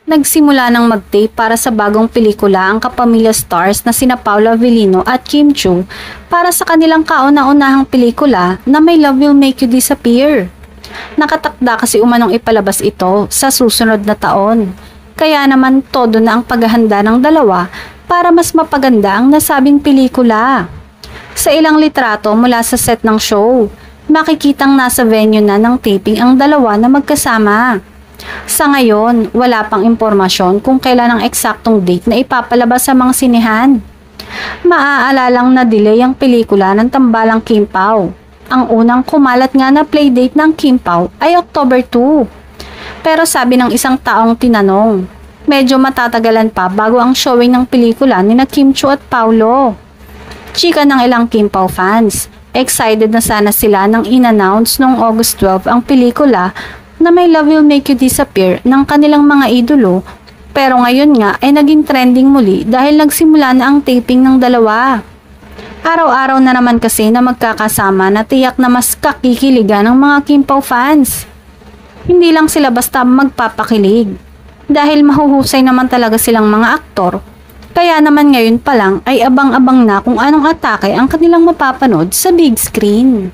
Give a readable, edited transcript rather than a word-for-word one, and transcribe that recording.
Nagsimula ng mag-tape para sa bagong pelikula ang kapamilya stars na sina Paula Avellino at Kim Chiu para sa kanilang kauna-unahang pelikula na My Love Will Make You Disappear. Nakatakda kasi umanong ipalabas ito sa susunod na taon. Kaya naman todo na ang paghahanda ng dalawa para mas mapaganda ang nasabing pelikula. Sa ilang litrato mula sa set ng show, makikitang nasa venue na ng taping ang dalawa na magkasama. Sa ngayon, wala pang impormasyon kung kailan ang eksaktong date na ipapalabas sa mga sinehan. Maaalalang na-delay ang pelikula ng Tambalang Kim Pao. Ang unang kumalat nga na playdate ng Kim Pao ay October 2. Pero sabi ng isang taong tinanong, medyo matatagalan pa bago ang showing ng pelikula ni na Kim Chiu at Paulo. Chika ng ilang Kim Pao fans, excited na sana sila nang in-announce noong August 12 ang pelikula na My Love Will Make You Disappear ng kanilang mga idolo, pero ngayon nga ay naging trending muli dahil nagsimula na ang taping ng dalawa. Araw-araw na naman kasi na magkakasama na tiyak na mas kakikiligan ng mga Kim Pao fans. Hindi lang sila basta magpapakilig, dahil mahuhusay naman talaga silang mga aktor, kaya naman ngayon pa lang ay abang-abang na kung anong atake ang kanilang mapapanood sa big screen.